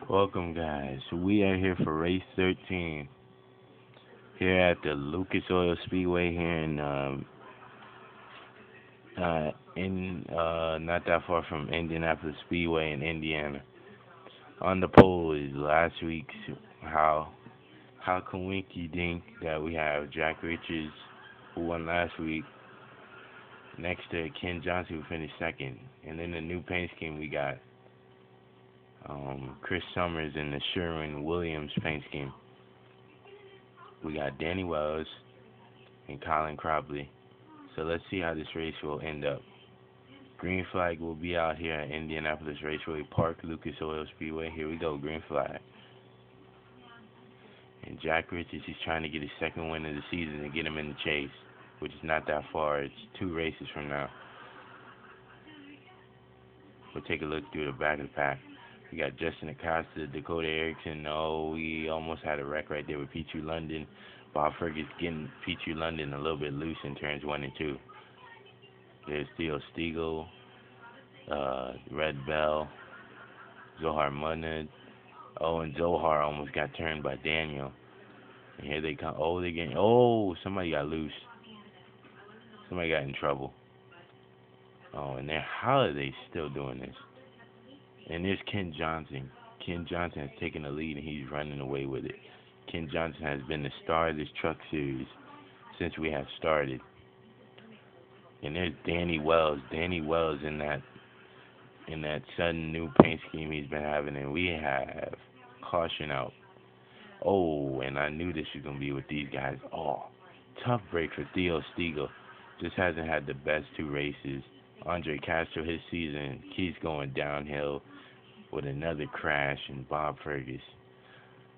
Welcome, guys. We are here for race 13 here at the Lucas Oil Speedway here in not that far from Indianapolis Speedway in Indiana. On the pole is last week's how how Kawinky Dink that we have Jack Richards who won last week next to Ken Johnson who finished second, and then the new paint scheme we got Chris Summers in the Sherwin Williams paint scheme. We got Danny Wells and Colin Cropley. So let's see how this race will end up. Green flag will be out here at Indianapolis Raceway Park, Lucas Oil Speedway. Here we go, green flag. And Jack Richards is trying to get his second win of the season and get him in the chase, which is not that far. It's 2 races from now. We'll take a look through the back of the pack. We got Justin Acosta, Dakota Erickson. Oh, we almost had a wreck right there with Pichu London. Bob Fergus getting Pichu London a little bit loose in turns 1 and 2. There's Theo Stiegel, Red Bell, Zohar Munnad. Oh, and Zohar almost got turned by Daniel. And here they come. Oh, they getting. Oh, somebody got loose. Somebody got in trouble. Oh, and then how are they still doing this? And there's Ken Johnson. Ken Johnson has taken the lead and he's running away with it. Ken Johnson has been the star of this truck series since we have started. And there's Danny Wells. Danny Wells in that sudden new paint scheme he's been having, and we have caution out. Oh, and I knew this was gonna be with these guys. Oh, tough break for Theo Stiegel. Just hasn't had the best 2 races. Andre Castro, his season, he's going downhill with another crash, and Bob Fergus.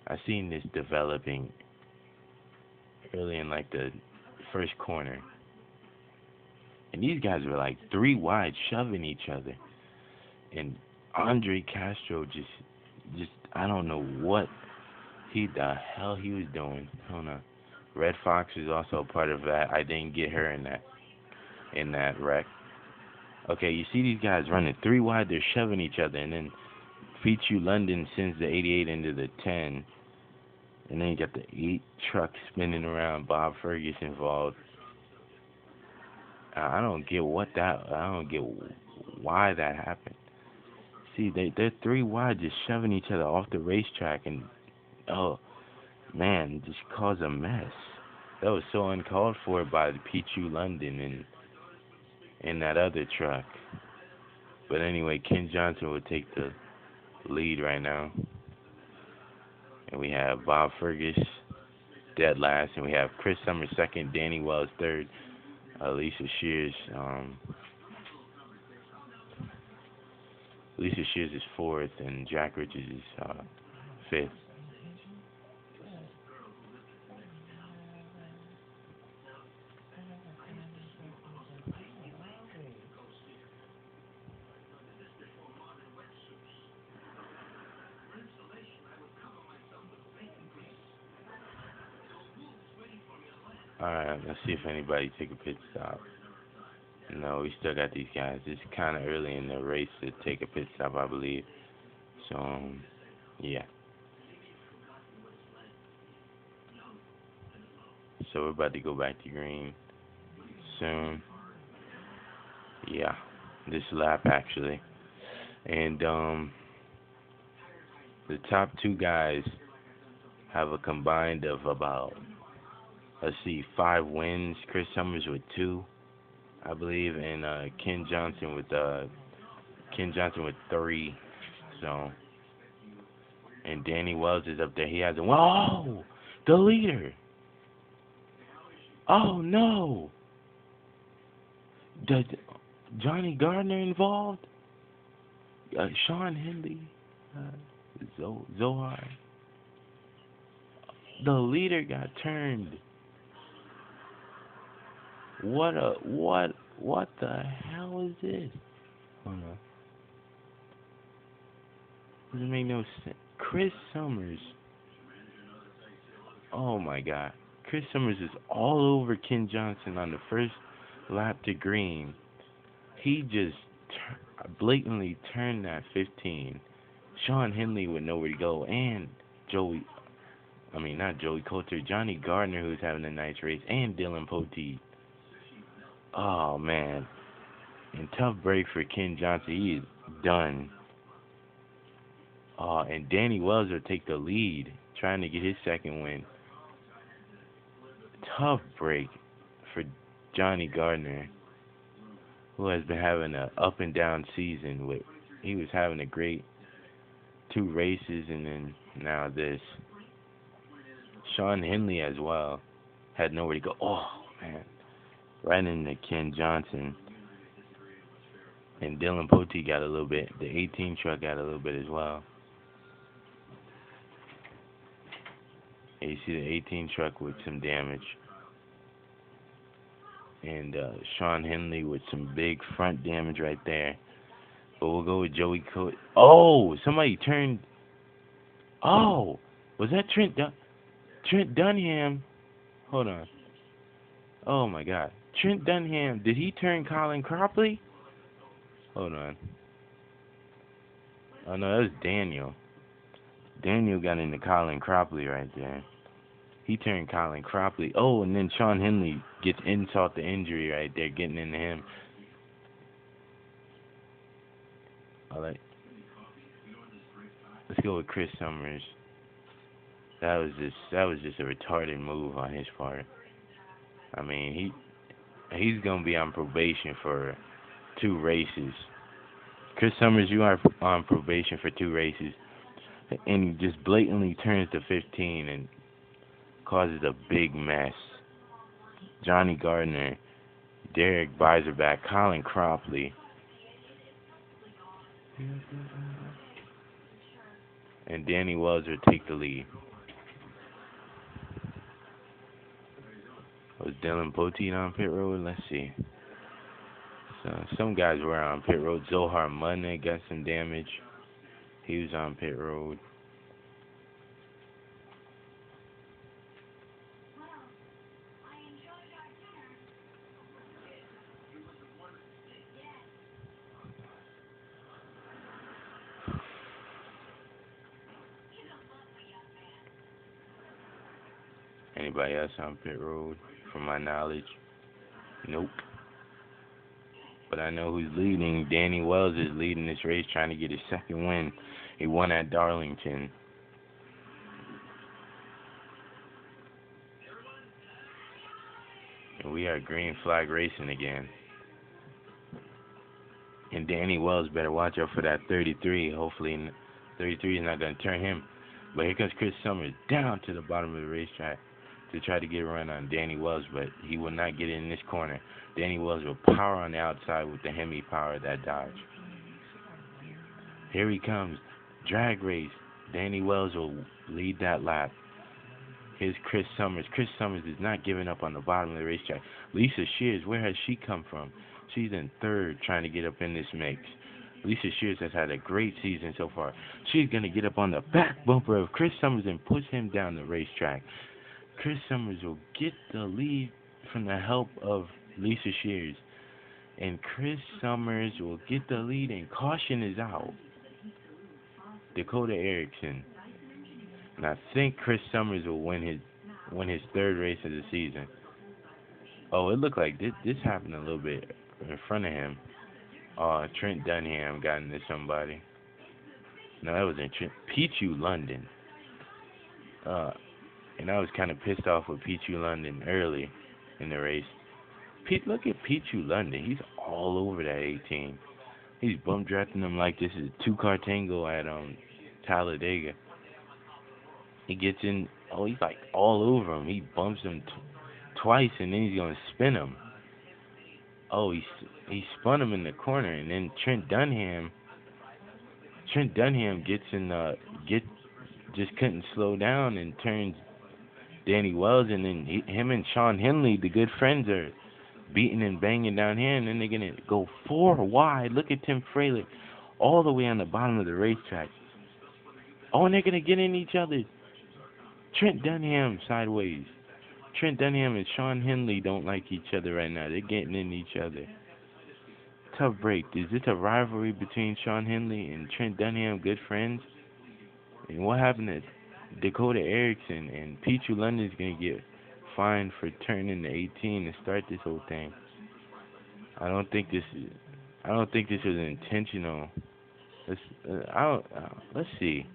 I seen this developing early in like the first corner, and these guys were like 3 wide, shoving each other. And Andre Castro just I don't know what the hell he was doing. Hold on. Red Fox is also a part of that. I didn't get her in that wreck. Okay, you see these guys running 3 wide, they're shoving each other, and then Pichu London sends the 88 into the 10, and then you got the 8 truck spinning around. Bob Fergus involved. I don't get why that happened. See, they're 3 wide, just shoving each other off the racetrack, and oh man, just caused a mess. That was so uncalled for by the Pichu London and that other truck. But anyway, Ken Johnson will take the lead right now, and we have Bob Fergus dead last, and we have Chris Summers second, Danny Wells third, Lisa Shears. Lisa Shears is fourth, and Jack Richards is fifth. Alright, let's see if anybody take a pit stop. No, we still got these guys. It's kind of early in the race to take a pit stop, I believe. So, yeah. So we're about to go back to green soon. Yeah, this lap actually. And the top 2 guys have a combined of about, let's see, 5 wins. Chris Summers with 2, I believe, and Ken Johnson with 3. So, and Danny Wells is up there. He has a whoa, the leader. Oh no, does Johnny Gardner involved? Sean Henley, Zohar. The leader got turned. What the hell is this? Hold on. Doesn't make no sense. Chris Summers. Oh my God. Chris Summers is all over Ken Johnson on the first lap to green. He just blatantly turned that 15, Sean Henley with nowhere to go, and Joey, not Joey Coulter, Johnny Gardner, who's having a nice race, and Dylan Poteet. Oh, man. And tough break for Ken Johnson. He is done. Oh, and Danny Wells will take the lead, trying to get his second win. Tough break for Johnny Gardner, who has been having a up and down season. He was having a great 2 races, and then now this. Sean Henley as well had nowhere to go. Oh, man. Right into Ken Johnson. And Dylan Poteet got a little bit. The 18 truck got a little bit as well. And you see the 18 truck with some damage. And Sean Henley with some big front damage right there. But we'll go with Joey Coat. Oh, somebody turned. Oh, was that Trent Dunham? Hold on. Oh my God, Trent Dunham. Did he turn Colin Cropley? Hold on. Oh no, that was Daniel. Daniel got into Colin Cropley right there. He turned Colin Cropley. Oh, and then Sean Henley gets insult to injury right there, getting into him. All right. Let's go with Chris Summers. That was just a retarded move on his part. I mean, he's gonna be on probation for 2 races. Chris Summers, you are on probation for 2 races, and he just blatantly turns to 15 and causes a big mess. Johnny Gardner, Derek Beiserback, Colin Cropley, and Danny Wells will take the lead. Was Dylan Poteet on pit road? Let's see. So some guys were on pit road. Zohar Mudnick got some damage. He was on pit road. Anybody else on pit road? From my knowledge, nope. But I know who's leading. Danny Wells is leading this race, trying to get his second win. He won at Darlington. And we are green flag racing again. And Danny Wells better watch out for that 33. Hopefully 33 is not going to turn him. But here comes Chris Summers down to the bottom of the racetrack to try to get a run on Danny Wells, but he will not get in this corner. Danny Wells will power on the outside with the Hemi power of that Dodge. Here he comes. Drag race. Danny Wells will lead that lap. Here's Chris Summers. Chris Summers is not giving up on the bottom of the racetrack. Lisa Shears, where has she come from? She's in third trying to get up in this mix. Lisa Shears has had a great season so far. She's going to get up on the back bumper of Chris Summers and push him down the racetrack. Chris Summers will get the lead from the help of Lisa Shears. And Chris Summers will get the lead, and caution is out. Dakota Erickson. And I think Chris Summers will win his 3rd race of the season. Oh, it looked like this happened a little bit in front of him. Trent Dunham got into somebody. No, that wasn't Trent. Pichu London. And I was kind of pissed off with Pichu London early in the race. Look at Pichu London. He's all over that 18. He's bump drafting him like this is a 2-car tango at Talladega. He gets in. Oh, he's like all over him. He bumps him twice, and then he's gonna spin him. Oh, he spun him in the corner, and then Trent Dunham gets in just couldn't slow down and turns Danny Wells, and then him and Sean Henley, the good friends, are beating and banging down here, and then they're gonna go 4 wide. Look at Tim Freilich all the way on the bottom of the racetrack. Oh, and they're gonna get in each other. Trent Dunham sideways. Trent Dunham and Sean Henley don't like each other right now. They're getting in each other. tough break. Is this a rivalry between Sean Henley and Trent Dunham, good friends? And what happened to Dakota Erickson and Pichu London's gonna get fined for turning the 18 to start this whole thing? I don't think this is. I don't think this was intentional. Let's. Let's see.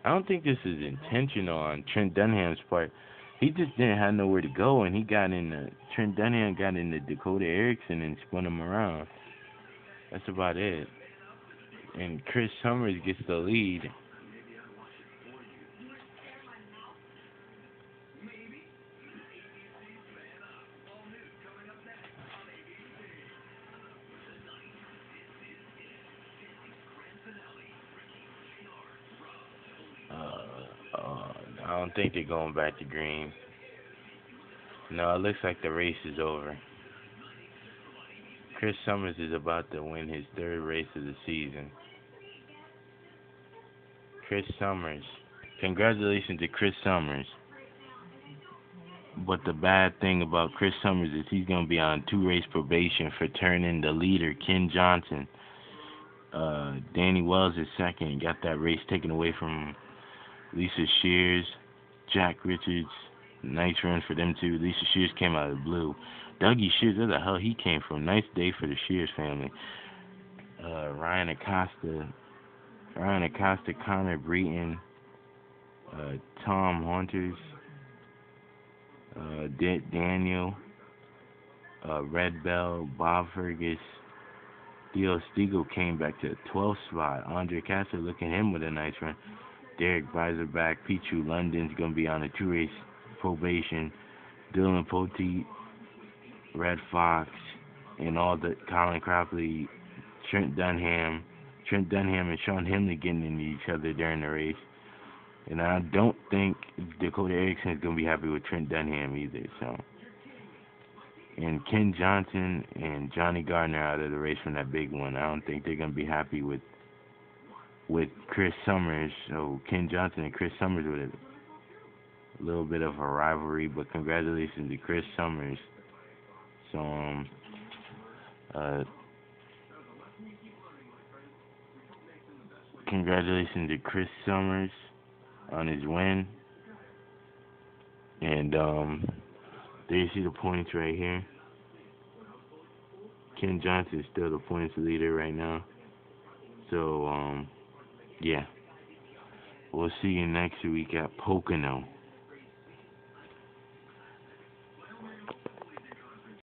I don't think this is intentional on Trent Dunham's part. He just didn't have nowhere to go, and he got in the Trent Dunham got into Dakota Erickson and spun him around. That's about it. And Chris Summers gets the lead. I don't think they're going back to green. No, it looks like the race is over. Chris Summers is about to win his third race of the season. Chris Summers. Congratulations to Chris Summers. But the bad thing about Chris Summers is he's going to be on 2-race probation for turning the leader, Ken Johnson. Danny Wells is second. Got that race taken away from Lisa Shears, Jack Richards. Nice run for them two. Lisa Shears came out of the blue. Dougie Shears, where the hell he came from? Nice day for the Shears family. Ryan Acosta, Connor Breton, Tom Hunters, Daniel, Red Bell, Bob Fergus, Theo Stiegel came back to the 12th spot. Andre Casser, look at him with a nice run. Derek Beiserback, Pichu London's going to be on a 2-race probation. Dylan Poteet, Red Fox, and all the Colin Cropley, Trent Dunham and Sean Henley getting into each other during the race. And I don't think Dakota Erickson is going to be happy with Trent Dunham either. So, and Ken Johnson and Johnny Gardner out of the race from that big one. I don't think they're going to be happy with Chris Summers. So Ken Johnson and Chris Summers with a little bit of a rivalry, but congratulations to Chris Summers. So congratulations to Chris Summers on his win. And there you see the points right here. Ken Johnson is still the points leader right now. So yeah. We'll see you next week at Pocono.